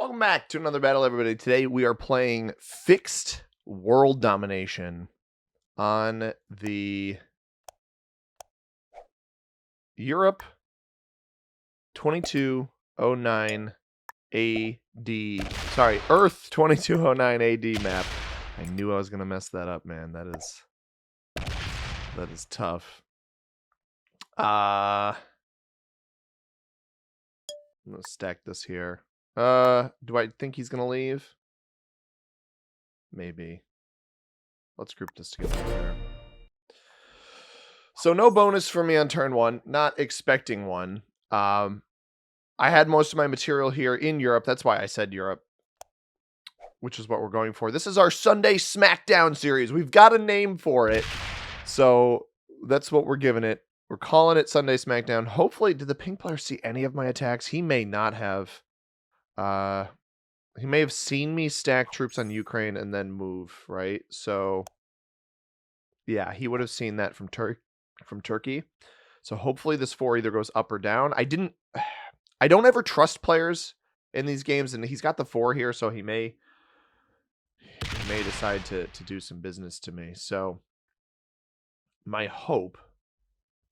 Welcome back to another battle, everybody. Today we are playing Fixed World Domination on the Europe 2209 AD. Sorry, Earth 2209 AD map. I knew I was gonna mess that up, man. That is tough. I'm gonna stack this here. Do I think he's gonna leave? Maybe. Let's group this together here. So no bonus for me on turn one. Not expecting one. I had most of my material here in Europe. That's why I said Europe, which is what we're going for. This is our Sunday SmackDown series. We've got a name for it. So that's what we're giving it. We're calling it Sunday SmackDown. Hopefully, did the pink player see any of my attacks? He may not have. He may have seen me stack troops on Ukraine and then move, right? So, yeah, he would have seen that from Turkey. So hopefully this 4 either goes up or down. I don't ever trust players in these games, and he's got the 4 here, so he may decide to do some business to me. So my hope,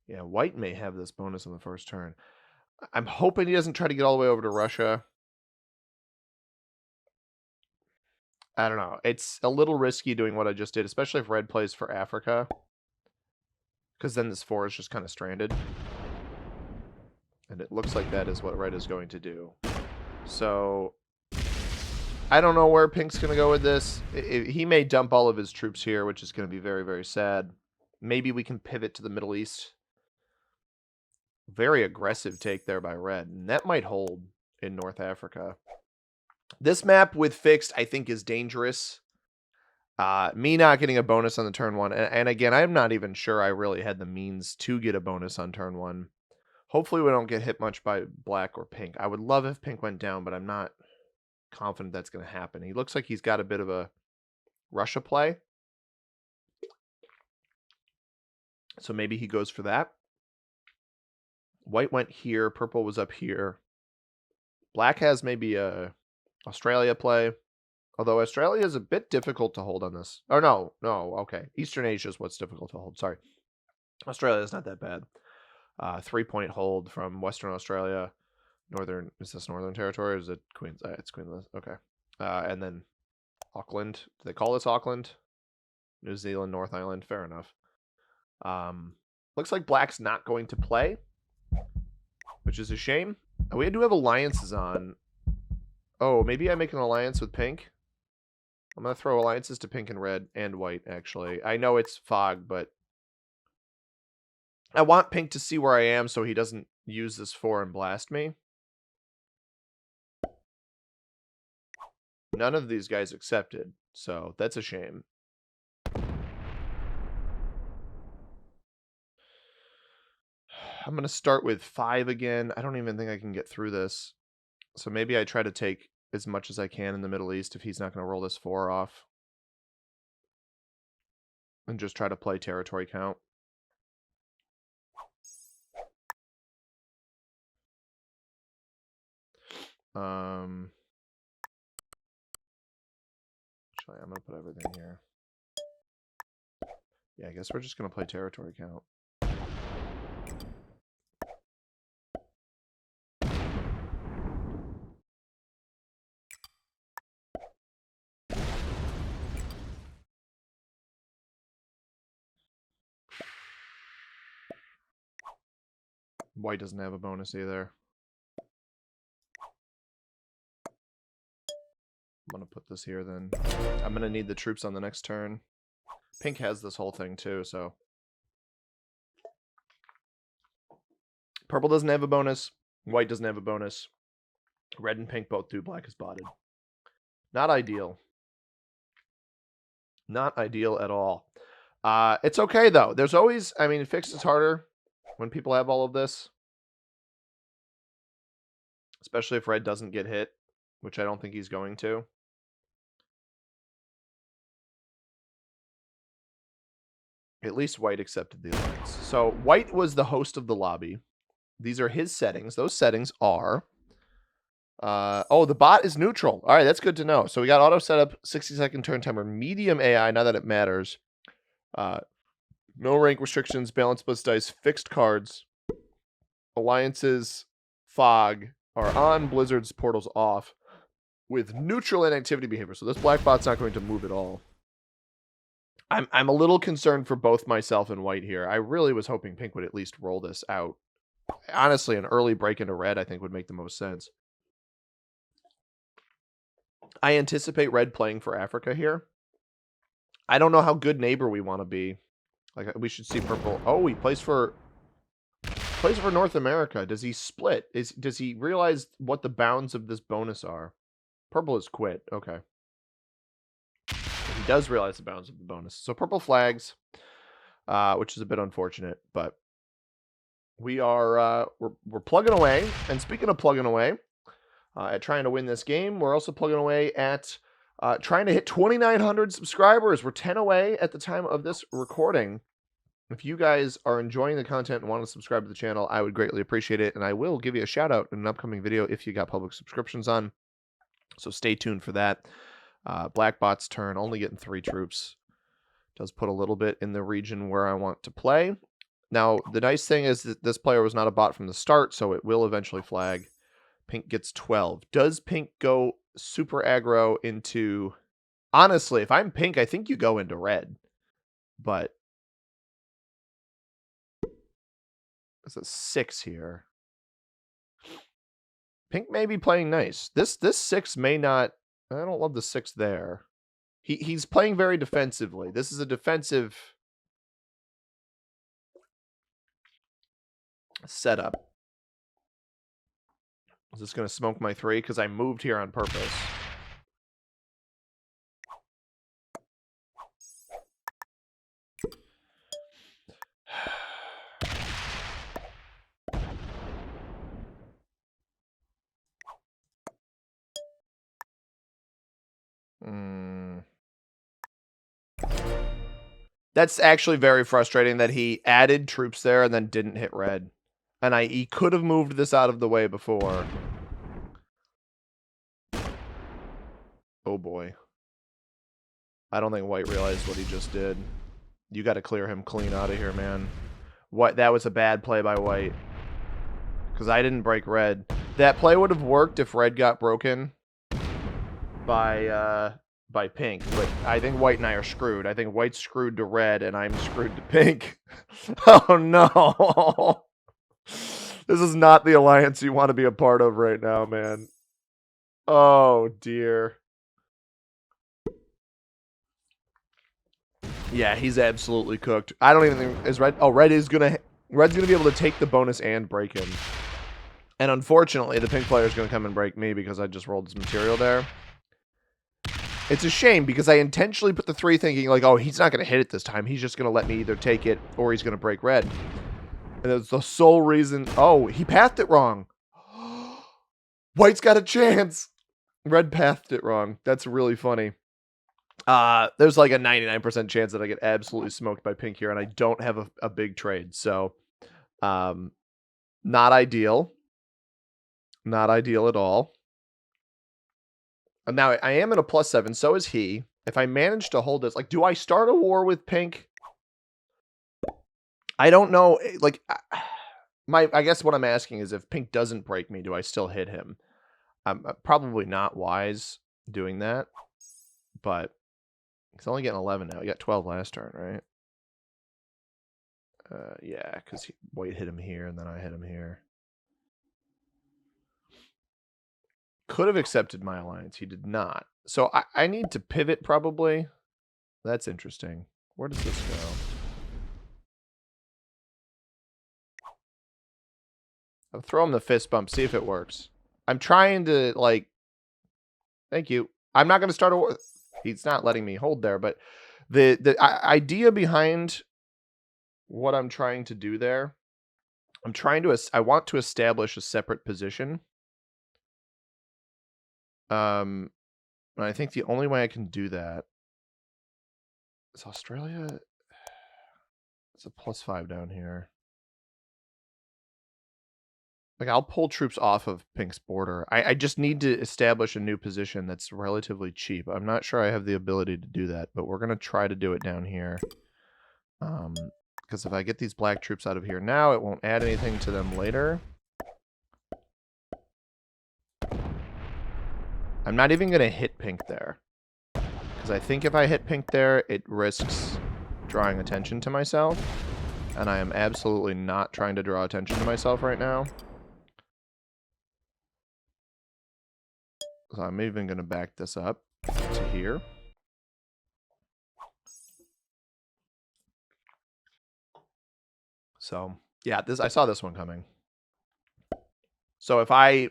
yeah, white may have this bonus on the first turn. I'm hoping he doesn't try to get all the way over to Russia. I don't know. It's a little risky doing what I just did, especially if red plays for Africa. Because then this 4 is just kind of stranded. And it looks like that is what red is going to do. So, I don't know where pink's going to go with this. He may dump all of his troops here, which is going to be very, very sad. Maybe we can pivot to the Middle East. Very aggressive take there by red. And that might hold in North Africa. This map with fixed, I think, is dangerous. Me not getting a bonus on the turn one. And again, I'm not even sure I really had the means to get a bonus on turn one. Hopefully we don't get hit much by black or pink. I would love if pink went down, but I'm not confident that's going to happen. He looks like he's got a bit of a Russia play. So maybe he goes for that. White went here. Purple was up here. Black has maybe a Australia play. Although Australia is a bit difficult to hold on this. Oh, no, okay. Eastern Asia is what's difficult to hold. Sorry. Australia is not that bad. 3-point hold from Western Australia. Is this Northern Territory or is it Queens? It's Queensland. Okay. And then Auckland. Do they call this Auckland? New Zealand, North Island. Fair enough. Looks like black's not going to play, which is a shame. We do have alliances on. Oh, maybe I make an alliance with pink. I'm going to throw alliances to pink and red and white, actually. I know it's fog, but I want pink to see where I am so he doesn't use this 4 and blast me. None of these guys accepted, so that's a shame. I'm going to start with 5 again. I don't even think I can get through this. So maybe I try to take as much as I can in the Middle East if he's not going to roll this 4 off. And just try to play territory count. Actually, I'm going to put everything here. Yeah, I guess we're just going to play territory count. White doesn't have a bonus either. I'm going to put this here then. I'm going to need the troops on the next turn. Pink has this whole thing too, so. Purple doesn't have a bonus. White doesn't have a bonus. Red and pink both do. Black is botted. Not ideal. Not ideal at all. It's okay, though. There's always, I mean, fixed is harder when people have all of this. Especially if red doesn't get hit, which I don't think he's going to. At least white accepted the alliance. So white was the host of the lobby. These are his settings. Those settings are Oh, the bot is neutral. All right, that's good to know. So we got auto setup, 60-second turn timer, medium AI. Not that it matters. No rank restrictions, balance plus dice, fixed cards, alliances, fog are on, Blizzard's portals off, with neutral inactivity behavior. So this black bot's not going to move at all. I'm a little concerned for both myself and white here. I really was hoping pink would at least roll this out. Honestly, an early break into red I think would make the most sense. I anticipate red playing for Africa here. I don't know how good neighbor we want to be. Like, we should see purple. Oh, he plays for North America. Does he split? Does he realize what the bounds of this bonus are? Purple has quit. Okay. He does realize the bounds of the bonus. So purple flags, which is a bit unfortunate, but we are we're plugging away. And speaking of plugging away, at trying to win this game, we're also plugging away at trying to hit 2,900 subscribers. We're 10 away at the time of this recording. If you guys are enjoying the content and want to subscribe to the channel, I would greatly appreciate it. And I will give you a shout out in an upcoming video if you got public subscriptions on. So stay tuned for that. Blackbot's turn, only getting 3 troops. Does put a little bit in the region where I want to play. Now, the nice thing is that this player was not a bot from the start, so it will eventually flag. Pink gets 12. Does pink go super aggro into... Honestly, if I'm pink, I think you go into red. But... it's a 6 here. Pink may be playing nice. This 6 may not... I don't love the 6 there. He's playing very defensively. This is a defensive setup. Is this going to smoke my 3? Because I moved here on purpose. That's actually very frustrating that he added troops there and then didn't hit red. And he could have moved this out of the way before. Oh boy. I don't think white realized what he just did. You got to clear him clean out of here, man. What? That was a bad play by white. Because I didn't break red. That play would have worked if red got broken by pink, but I think white and I are screwed. I think white's screwed to red, and I'm screwed to pink. Oh, no. This is not the alliance you want to be a part of right now, man. Oh, dear. Yeah, he's absolutely cooked. I don't even think... Is red... Oh, red's gonna be able to take the bonus and break him. And unfortunately, the pink player is going to come and break me because I just rolled his material there. It's a shame because I intentionally put the 3 thinking like, oh, he's not going to hit it this time. He's just going to let me either take it or he's going to break red. And that's the sole reason. Oh, he pathed it wrong. White's got a chance. Red pathed it wrong. That's really funny. There's like a 99% chance that I get absolutely smoked by pink here, and I don't have a big trade. So, not ideal. Not ideal at all. Now, I am at a +7, so is he. If I manage to hold this, like, do I start a war with pink? I don't know. Like, I guess what I'm asking is if pink doesn't break me, do I still hit him? I'm probably not wise doing that, but he's only getting 11 now. He got 12 last turn, right? Yeah, because white hit him here, and then I hit him here. Could have accepted my alliance. He did not. So I need to pivot probably. That's interesting. Where does this go? I'll throw him the fist bump, see if it works. I'm trying to, like... Thank you. I'm not going to start a war. He's not letting me hold there, but the idea behind what I'm trying to do there, I want to establish a separate position. And I think the only way I can do that is Australia. It's a +5 down here. Like, I'll pull troops off of Pink's border. I just need to establish a new position that's relatively cheap. I'm not sure I have the ability to do that, but we're going to try to do it down here. Because if I get these black troops out of here now, it won't add anything to them later. I'm not even going to hit Pink there. Because I think if I hit Pink there, it risks drawing attention to myself. And I am absolutely not trying to draw attention to myself right now. So I'm even going to back this up to here. So, yeah, I saw this one coming. So if I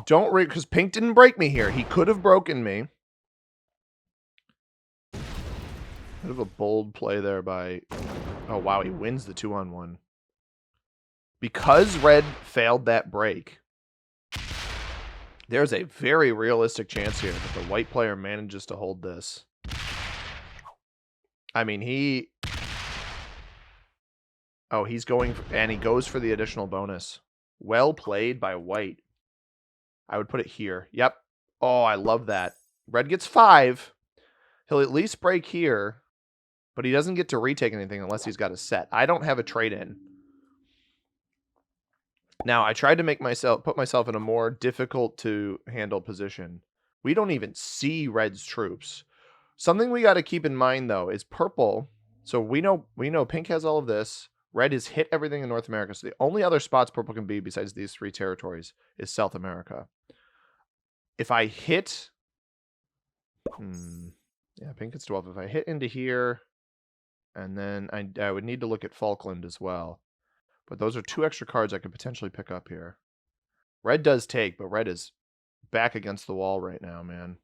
don't because Pink didn't break me here. He could have broken me. Bit of a bold play there by... Oh, wow, he wins the 2-on-1. Because Red failed that break, there's a very realistic chance here that the white player manages to hold this. I mean, he's going... And he goes for the additional bonus. Well played by white. I would put it here. Yep. Oh, I love that. Red gets 5. He'll at least break here. But he doesn't get to retake anything unless he's got a set. I don't have a trade-in. Now, I tried to put myself in a more difficult to handle position. We don't even see Red's troops. Something we got to keep in mind, though, is purple. So we know Pink has all of this. Red has hit everything in North America. So the only other spots purple can be besides these 3 territories is South America. If I hit... Yeah, Pink gets 12. If I hit into here... And then I would need to look at Falkland as well. But those are 2 extra cards I could potentially pick up here. Red does take, but Red is back against the wall right now, man.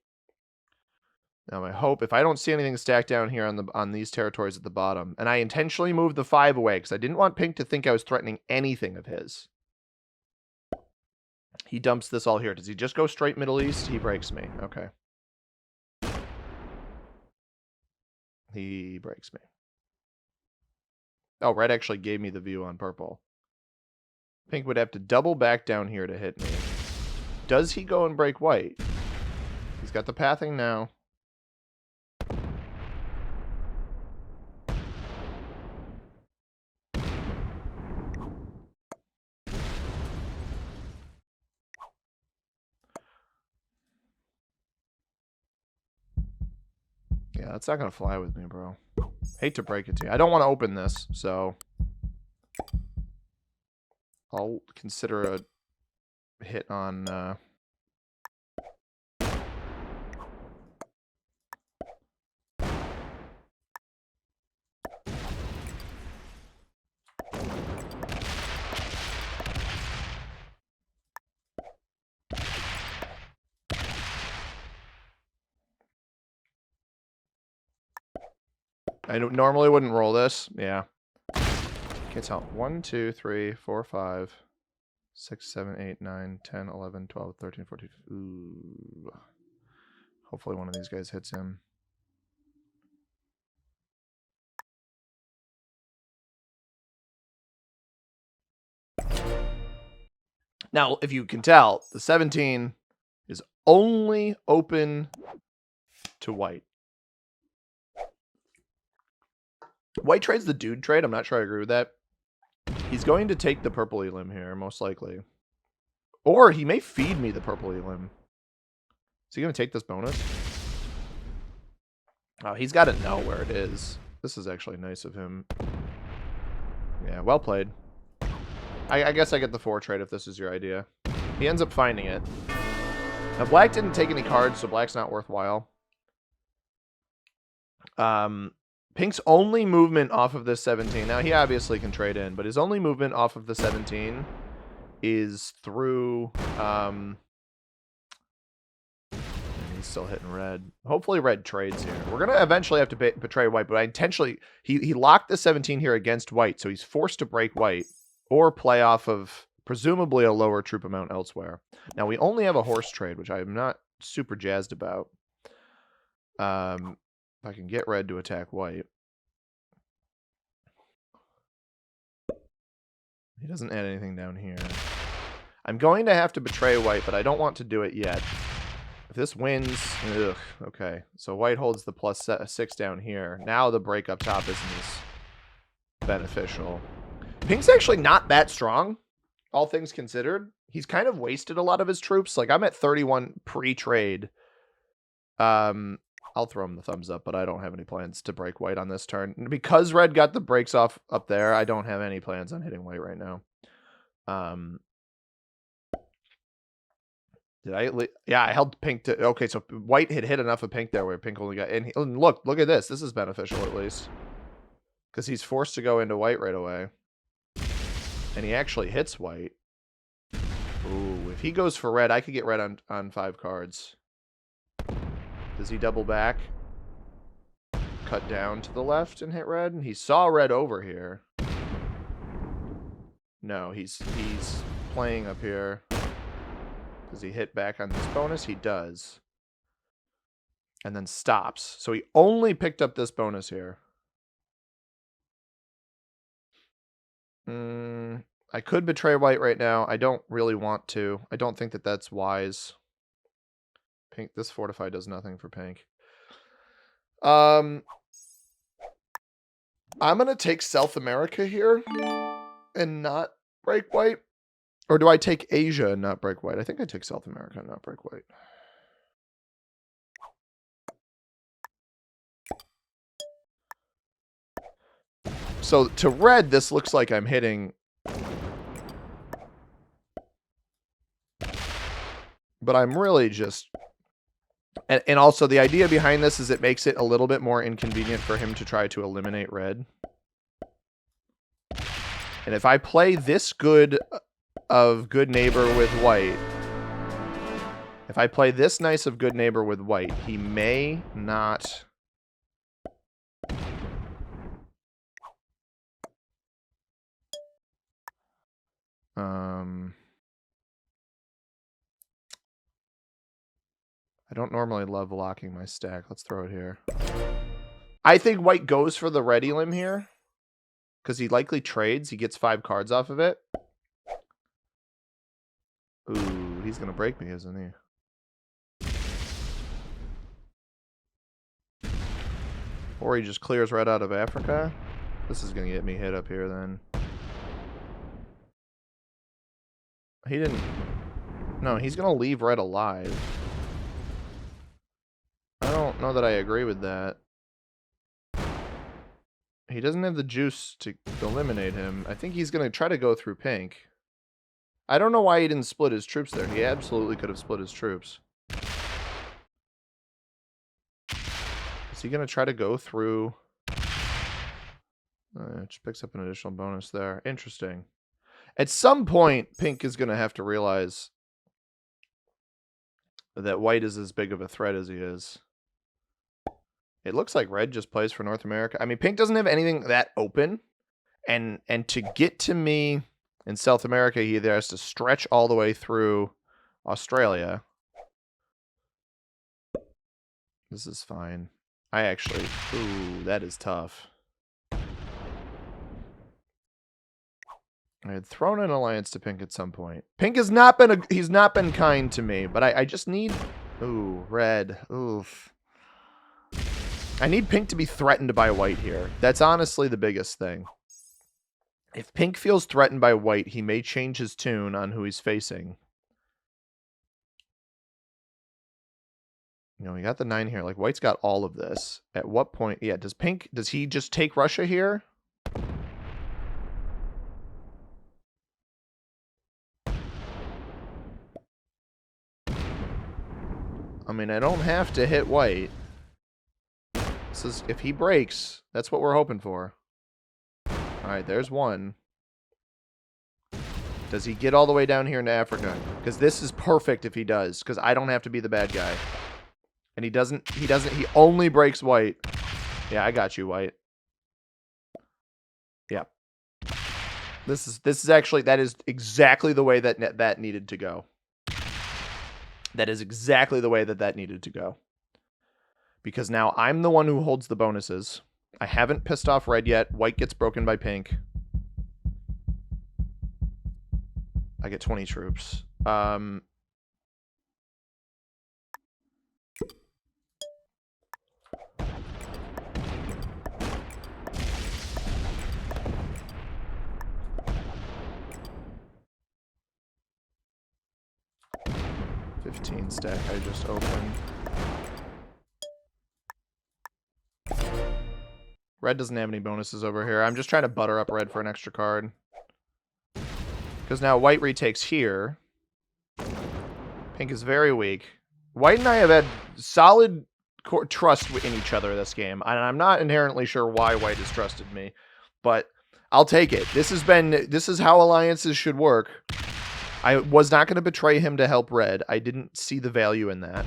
Now I hope, if I don't see anything stacked down here on these territories at the bottom, and I intentionally moved the 5 away because I didn't want Pink to think I was threatening anything of his. He dumps this all here. Does he just go straight Middle East? He breaks me. Okay. He breaks me. Oh, Red actually gave me the view on purple. Pink would have to double back down here to hit me. Does he go and break white? He's got the pathing now. Yeah, that's not going to fly with me, bro. Hate to break it to you. I don't want to open this, so I'll consider a hit on... I normally wouldn't roll this. Yeah. Can't tell. 1, 2, 3, 4, 5, 6, 7, 8, 9, 10, 11, 12, 13, 14. Ooh. Hopefully one of these guys hits him. Now, if you can tell, the 17 is only open to white. White trades the dude trade. I'm not sure I agree with that. He's going to take the purple elim here, most likely. Or he may feed me the purple elim. Is he going to take this bonus? Oh, he's got to know where it is. This is actually nice of him. Yeah, well played. I guess I get the 4 trade if this is your idea. He ends up finding it. Now, black didn't take any cards, so black's not worthwhile. Pink's only movement off of this 17. Now, he obviously can trade in, but his only movement off of the 17 is through... he's still hitting red. Hopefully red trades here. We're going to eventually have to betray white, but I intentionally... He locked the 17 here against white, so he's forced to break white or play off of presumably a lower troop amount elsewhere. Now, we only have a horse trade, which I'm not super jazzed about. If I can get red to attack white. He doesn't add anything down here. I'm going to have to betray white, but I don't want to do it yet. If this wins... Ugh, okay. So white holds the +6 down here. Now the break up top isn't as beneficial. Pink's actually not that strong, all things considered. He's kind of wasted a lot of his troops. Like, I'm at 31 pre-trade. I'll throw him the thumbs up, but I don't have any plans to break white on this turn. Because red got the breaks off up there, I don't have any plans on hitting white right now. Did I? Yeah, I held pink to... Okay, so white had hit enough of pink there where pink only got... And look at this. This is beneficial at least. Because he's forced to go into white right away. And he actually hits white. Ooh, if he goes for red, I could get red on 5 cards. Does he double back? Cut down to the left and hit red? And he saw red over here. No, he's playing up here. Does he hit back on this bonus? He does. And then stops. So he only picked up this bonus here. I could betray white right now. I don't really want to. I don't think that that's wise. Pink, this fortify does nothing for pink. I'm going to take South America here and not break white. Or do I take Asia and not break white? I think I take South America and not break white. So to red, this looks like I'm hitting... But I'm really just... And also the idea behind this is it makes it a little bit more inconvenient for him to try to eliminate red. And if I play this good of good neighbor with white, if I play this nice of good neighbor with white, he may not... I don't normally love locking my stack. Let's throw it here. I think white goes for the ready limb here. Because he likely trades. He gets 5 cards off of it. Ooh, he's going to break me, isn't he? Or he just clears red out of Africa. This is going to get me hit up here then. He didn't... No, he's going to leave red alive. I don't know that I agree with that. He doesn't have the juice to eliminate him. I think he's going to try to go through pink. I don't know why he didn't split his troops there. He absolutely could have split his troops. Is he going to try to go through? Just picks up an additional bonus there. Interesting. At some point, pink is going to have to realize that white is as big of a threat as he is. It looks like red just plays for North America. I mean, pink doesn't have anything that open. And to get to me in South America, he either has to stretch all the way through Australia. This is fine. I actually... Ooh, that is tough. I had thrown an alliance to pink at some point. Pink has not been he's not been kind to me, but I just need... Ooh, red. Oof. I need pink to be threatened by white here. That's honestly the biggest thing. If pink feels threatened by white, he may change his tune on who he's facing. You know, he got the 9 here. Like, white's got all of this. At what point... Yeah, does he just take Russia here? I mean, I don't have to hit white. This is, if he breaks, that's what we're hoping for. Alright, there's one. Does he get all the way down here into Africa? Because this is perfect if he does. Because I don't have to be the bad guy. And he only breaks white. Yeah, I got you, white. Yeah. This is actually, that is exactly the way that needed to go. That is exactly the way that needed to go. Because now I'm the one who holds the bonuses. I haven't pissed off red yet. White gets broken by pink. I get 20 troops. $15 stack I just opened. Red doesn't have any bonuses over here. I'm just trying to butter up red for an extra card. Because now white retakes here. Pink is very weak. White and I have had solid trust in each other this game. And I'm not inherently sure why white has trusted me. But I'll take it. This is how alliances should work. I was not going to betray him to help red. I didn't see the value in that.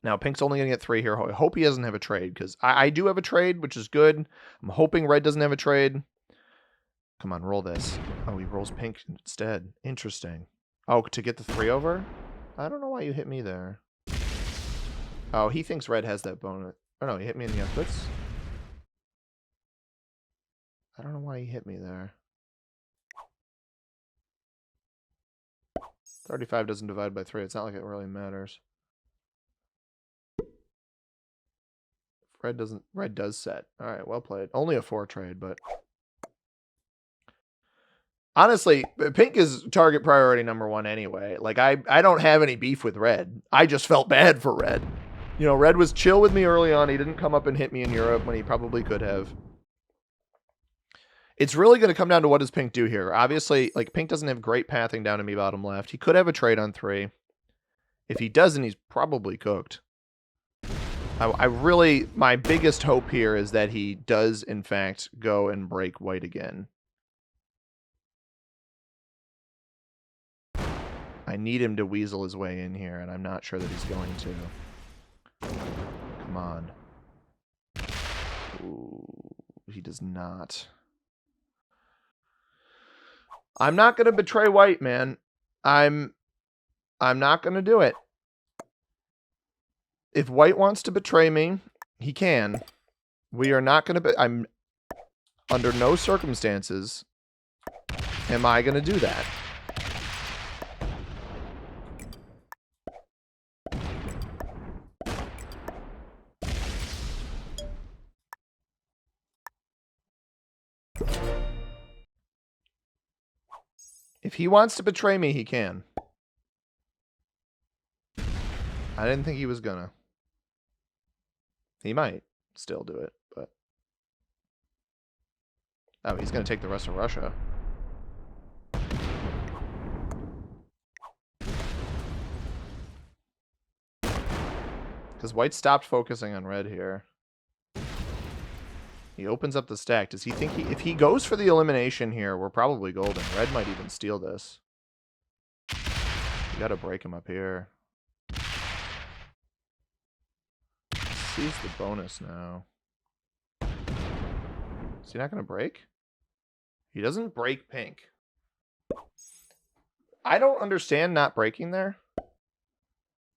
Now, pink's only going to get 3 here. I hope he doesn't have a trade, because I do have a trade, which is good. I'm hoping red doesn't have a trade. Come on, roll this. Oh, he rolls pink instead. Interesting. Oh, to get the 3 over? I don't know why you hit me there. Oh, he thinks red has that bonus. Oh, no, he hit me in the outputs. I don't know why he hit me there. 35 doesn't divide by 3. It's not like it really matters. Red does set. All right, well played. Only a 4 trade, but honestly, pink is target priority #1 anyway. Like I don't have any beef with red. I just felt bad for red. You know, red was chill with me early on. He didn't come up and hit me in Europe when he probably could have. It's really going to come down to what does pink do here. Obviously, like pink doesn't have great pathing down to me bottom left. He could have a trade on 3. If he doesn't, he's probably cooked. I really, my biggest hope here is that he does, in fact, go and break white again. I need him to weasel his way in here, and I'm not sure that he's going to. Come on. Ooh, he does not. I'm not going to betray white, man. I'm not going to do it. If white wants to betray me, he can. We are not going to... I'm under no circumstances am I going to do that. If he wants to betray me, he can. I didn't think he was gonna. He might still do it, but... Oh, he's going to take the rest of Russia. Because white stopped focusing on red here. He opens up the stack. Does he think if he goes for the elimination here, we're probably golden. Red might even steal this. You got to break him up here. Sees the bonus now. Is he not going to break? He doesn't break pink. I don't understand not breaking there.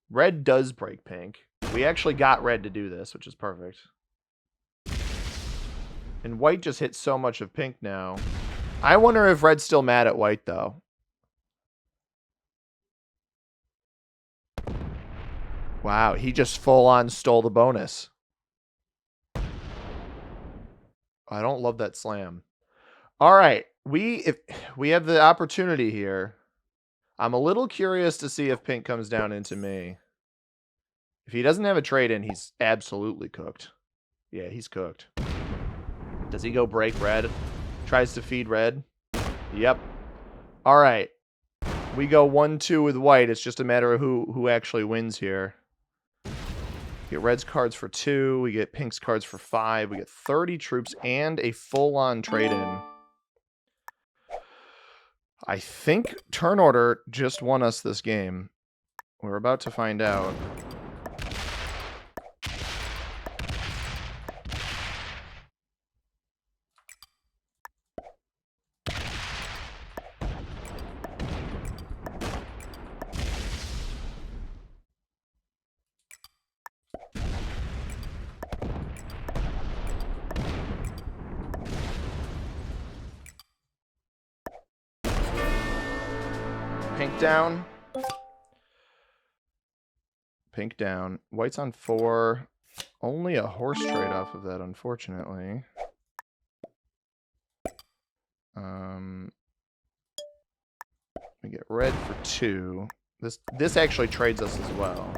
Red does break pink. We actually got red to do this, which is perfect. And white just hit so much of pink now. I wonder if red's still mad at white, though. Wow, he just full-on stole the bonus. I don't love that slam. All right, if we have the opportunity here. I'm a little curious to see if pink comes down into me. If he doesn't have a trade in, he's absolutely cooked. Yeah, he's cooked. Does he go break red? Tries to feed red? Yep. All right. We go 1-2 with white. It's just a matter of who actually wins here. We get red's cards for 2. We get pink's cards for 5. We get 30 troops and a full-on trade-in. I think turn order just won us this game. We're about to find out. Pink down. Pink down. White's on 4. Only a horse trade off of that, unfortunately. We get red for 2. This actually trades us as well.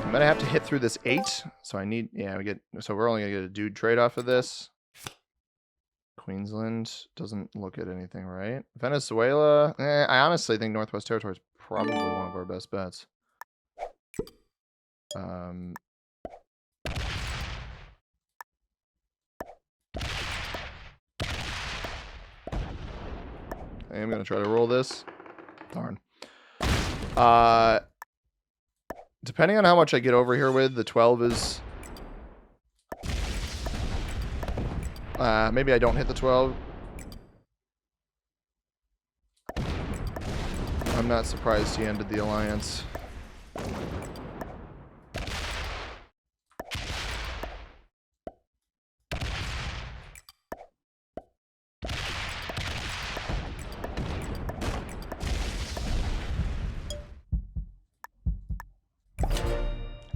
I'm gonna have to hit through this 8, so I need, yeah, so we're only gonna get a dude trade off of this. Queensland doesn't look at anything, right? Venezuela, I honestly think Northwest Territories is probably one of our best bets. I am gonna try to roll this. Darn. Depending on how much I get over here with, the 12 is... maybe I don't hit the 12. I'm not surprised he ended the alliance.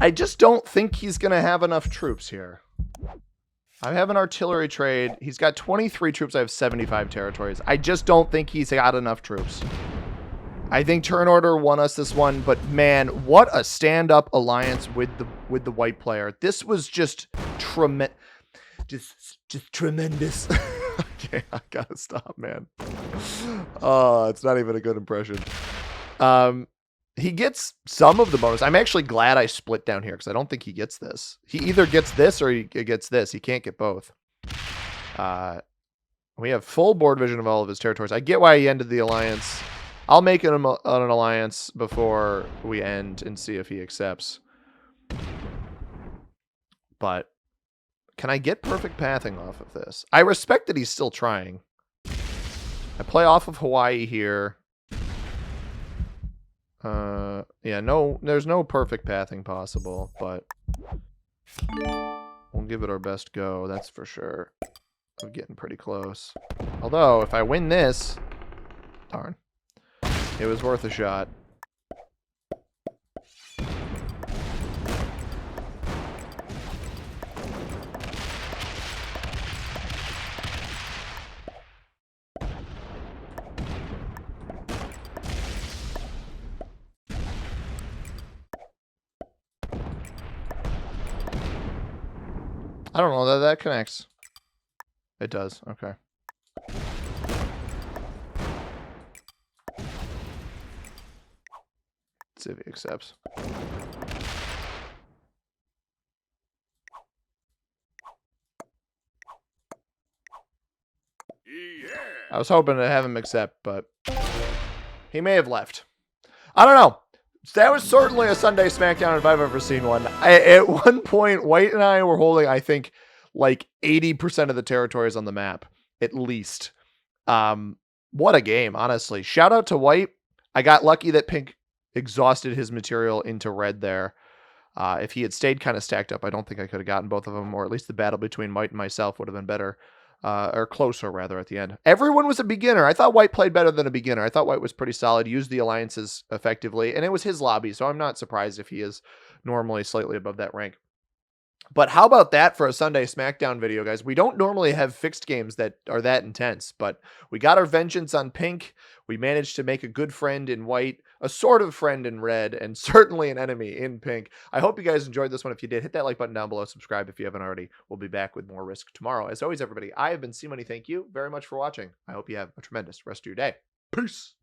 I just don't think he's going to have enough troops here. I have an artillery trade. He's got 23 troops. I have 75 territories. I just don't think he's got enough troops. I think turn order won us this one, but man, what a stand-up alliance with the white player. This was just tremendous. Just tremendous. Okay, I gotta stop, man. Oh, it's not even a good impression. He gets some of the bonus. I'm actually glad I split down here because I don't think he gets this. He either gets this or he gets this. He can't get both. We have full board vision of all of his territories. I get why he ended the alliance. I'll make him an alliance before we end and see if he accepts. But can I get perfect pathing off of this? I respect that he's still trying. I play off of Hawaii here. Yeah, no, there's no perfect pathing possible, but we'll give it our best go, that's for sure. We're getting pretty close. Although, if I win this, darn, it was worth a shot. I don't know that that connects. It does. Okay. Let's see if he accepts. Yeah. I was hoping to have him accept, but he may have left. I don't know. That was certainly a Sunday SmackDown if I've ever seen one. At one point, White and I were holding, I think, like 80% of the territories on the map, at least. What a game, honestly. Shout out to White. I got lucky that Pink exhausted his material into red there. If he had stayed kind of stacked up, I don't think I could have gotten both of them, or at least the battle between White and myself would have been better. Or closer, rather, at the end. Everyone was a beginner. I thought White played better than a beginner. I thought White was pretty solid, used the alliances effectively, and it was his lobby, so I'm not surprised if he is normally slightly above that rank. But how about that for a Sunday SmackDown video, guys? We don't normally have fixed games that are that intense, but we got our vengeance on Pink. We managed to make a good friend in White, a sort of friend in Red, and certainly an enemy in Pink. I hope you guys enjoyed this one. If you did, hit that like button down below. Subscribe if you haven't already. We'll be back with more Risk tomorrow. As always, everybody, I have been C-Money. Thank you very much for watching. I hope you have a tremendous rest of your day. Peace.